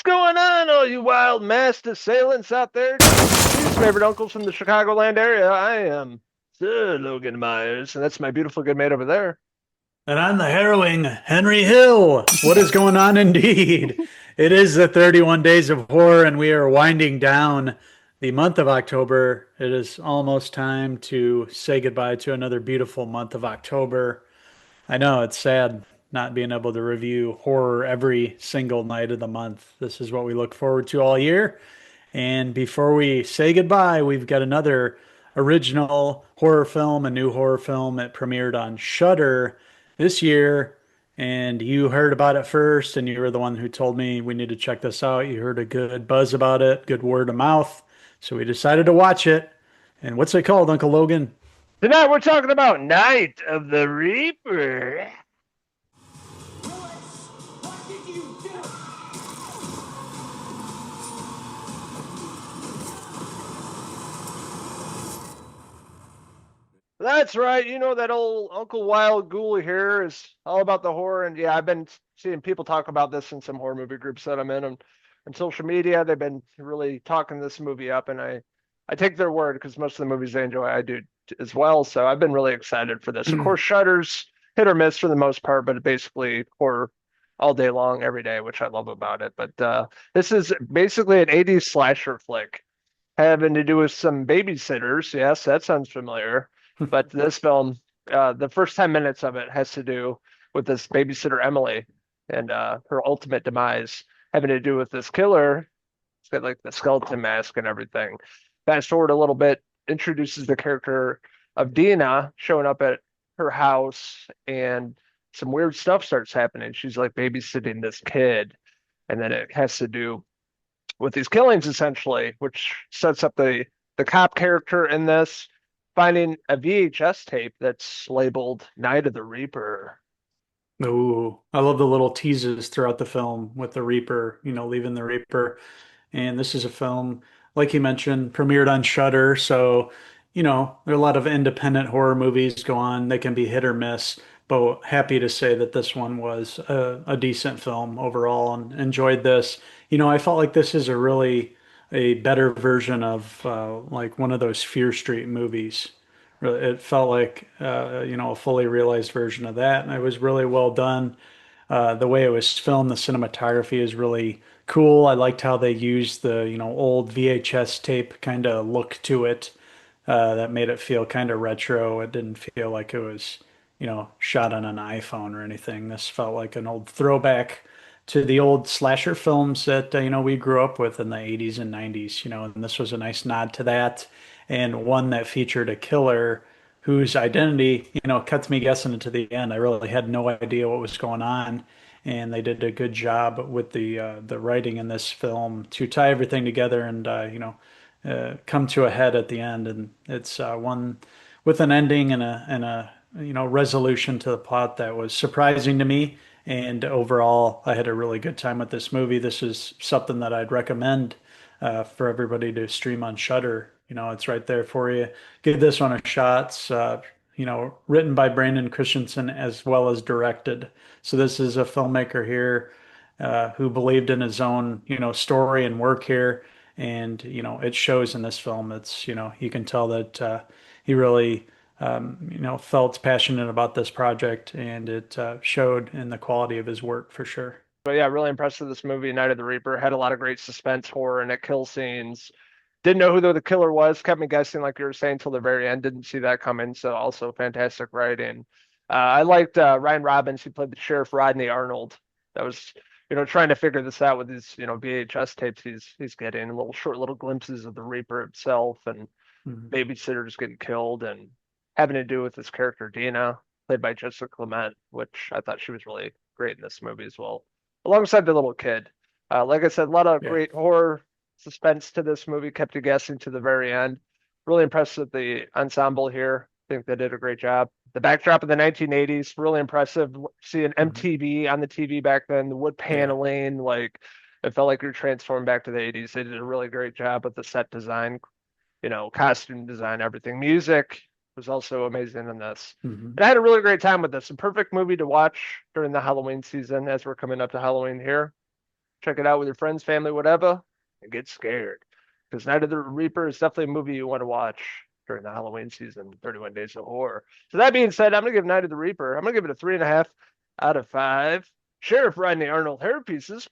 going on, all you wild masked assailants out there? These favorite uncles from the Chicagoland area. I am Sir Logan Myers, and that's my beautiful good mate over there. And I'm the harrowing Henry Hill. What is going on indeed? It is the 31 days of horror, and we are winding down the month of October. It is almost time to say goodbye to another beautiful month of October. I know it's sad not being able to review horror every single night of the month. This is what we look forward to all year. And before we say goodbye, we've got another original horror film, a new horror film. It premiered on Shudder this year, and you heard about it first, and you were the one who told me we need to check this out. You heard a good buzz about it, good word of mouth. So we decided to watch it. And what's it called, Uncle Logan? Tonight we're talking about Night of the Reaper. That's right. You know that old Uncle Wild Ghoul here is all about the horror, and yeah, I've been seeing people talk about this in some horror movie groups that I'm in on social media. They've been really talking this movie up, and I take their word because most of the movies they enjoy, I do as well. So I've been really excited for this. Of course, Shudder's hit or miss for the most part, but basically horror all day long, every day, which I love about it. But this is basically an 80s slasher flick having to do with some babysitters. Yes, that sounds familiar. But this film, the first 10 minutes of it has to do with this babysitter Emily and her ultimate demise, having to do with this killer. It's got like the skeleton mask and everything. Fast forward a little bit, introduces the character of Deena showing up at her house, and some weird stuff starts happening. She's like babysitting this kid, and then it has to do with these killings essentially, which sets up the cop character in this finding a VHS tape that's labeled Night of the Reaper. Ooh, I love the little teases throughout the film with the Reaper, leaving the Reaper. And this is a film, like you mentioned, premiered on Shudder. So, there are a lot of independent horror movies go on. They can be hit or miss, but happy to say that this one was a decent film overall and enjoyed this. I felt like this is a better version of like one of those Fear Street movies. It felt like, a fully realized version of that. And it was really well done. The way it was filmed, the cinematography is really cool. I liked how they used the, old VHS tape kind of look to it. That made it feel kind of retro. It didn't feel like it was, shot on an iPhone or anything. This felt like an old throwback to the old slasher films that, we grew up with in the 80s and 90s, and this was a nice nod to that, and one that featured a killer whose identity, kept me guessing into the end. I really had no idea what was going on, and they did a good job with the writing in this film to tie everything together and come to a head at the end. And it's one with an ending and a resolution to the plot that was surprising to me. And overall, I had a really good time with this movie. This is something that I'd recommend for everybody to stream on Shudder. It's right there for you. Give this one a shot. It's, written by Brandon Christensen as well as directed. So this is a filmmaker here who believed in his own, story and work here. And, it shows in this film. It's, you can tell that he really felt passionate about this project, and it showed in the quality of his work for sure. But yeah, really impressed with this movie. Night of the Reaper had a lot of great suspense, horror, and it kill scenes. Didn't know who the killer was. Kept me guessing, like you were saying, till the very end. Didn't see that coming. So also fantastic writing. I liked Ryan Robbins. He played the sheriff Rodney Arnold. That was, trying to figure this out with these, VHS tapes he's getting little short little glimpses of the Reaper himself and Mhm. babysitters getting killed and having to do with this character Deena, played by Jessica Clement, which I thought she was really great in this movie as well, alongside the little kid. Like I said, a lot of Yeah. great horror suspense to this movie, kept you guessing to the very end. Really impressed with the ensemble here. I think they did a great job. The backdrop of the 1980s, really impressive. Seeing Mhm. MTV on the TV back then, the wood Yeah. paneling, like it felt like you're transformed back to the 80s. They did a really great job with the set design, costume design, everything. Music was also amazing in this. Mhm. And I had a really great time with this. A perfect movie to watch during the Halloween season as we're coming up to Halloween here. check it out with your friends, family, whatever, and get scared. Because Night of the Reaper is definitely a movie you want to watch during the Halloween season, 31 Days of Horror. So that being said, I'm gonna give Night of the Reaper. I'm gonna give it a 3.5 out of 5. Sheriff Rodney Arnold hair pieces.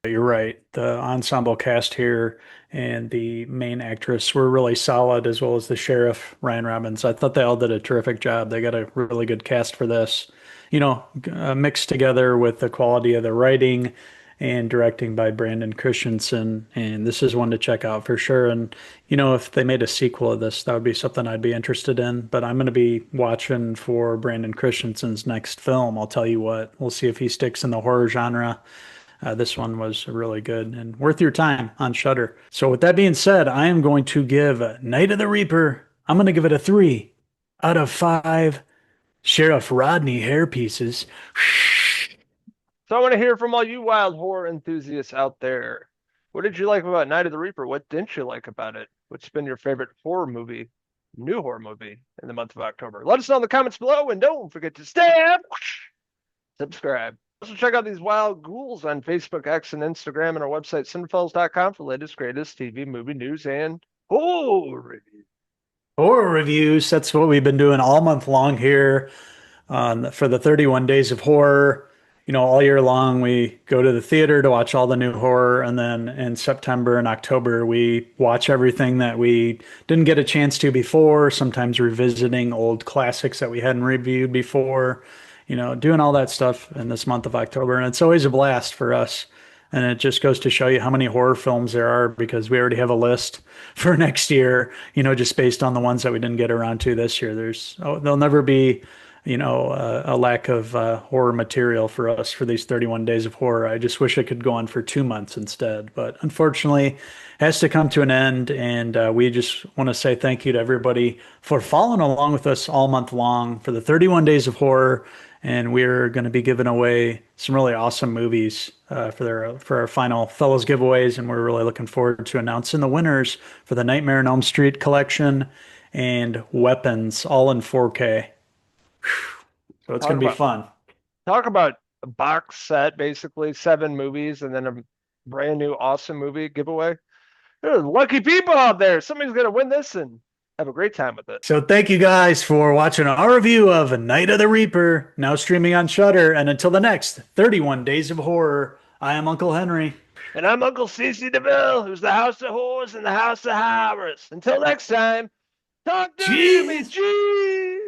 You're right. The ensemble cast here and the main actress were really solid, as well as the sheriff, Ryan Robbins. I thought they all did a terrific job. They got a really good cast for this. Mixed together with the quality of the writing and directing by Brandon Christensen. And this is one to check out for sure. And, if they made a sequel of this, that would be something I'd be interested in. But I'm going to be watching for Brandon Christensen's next film. I'll tell you what, we'll see if he sticks in the horror genre. This one was really good and worth your time on Shudder. So with that being said, I am going to give Night of the Reaper. I'm going to give it a 3 out of 5 Sheriff Rodney hair pieces. So I want to hear from all you wild horror enthusiasts out there. What did you like about Night of the Reaper? What didn't you like about it? What's been your favorite horror movie, new horror movie in the month of October? Let us know in the comments below, and don't forget to stab, subscribe. Also check out these wild ghouls on Facebook, X, and Instagram, and our website, Cinephellas.com, for the latest, greatest TV, movie news, and horror reviews. Horror reviews. That's what we've been doing all month long here for the 31 Days of Horror. All year long, we go to the theater to watch all the new horror. And then in September and October, we watch everything that we didn't get a chance to before, sometimes revisiting old classics that we hadn't reviewed before, doing all that stuff in this month of October. And it's always a blast for us. And it just goes to show you how many horror films there are because we already have a list for next year, just based on the ones that we didn't get around to this year. There'll never be, a lack of horror material for us for these 31 days of horror. I just wish it could go on for 2 months instead. But unfortunately, it has to come to an end. And we just want to say thank you to everybody for following along with us all month long for the 31 days of horror. And we're going to be giving away some really awesome movies for our final Fellows giveaways, and we're really looking forward to announcing the winners for the Nightmare on Elm Street collection and Weapons, all in 4K. So it's Talk going to be about fun. talk about a box set, basically 7 movies, and then a brand new awesome movie giveaway. There's lucky people out there. Somebody's gonna win this and have a great time with it. So thank you guys for watching our review of Night of the Reaper, now streaming on Shudder. And until the next 31 Days of Horror, I am Uncle Henry. And I'm Uncle CC DeVille, who's the House of Horrors and the House of Horrors. Until next time, talk dirty to me, Cheese. cheese.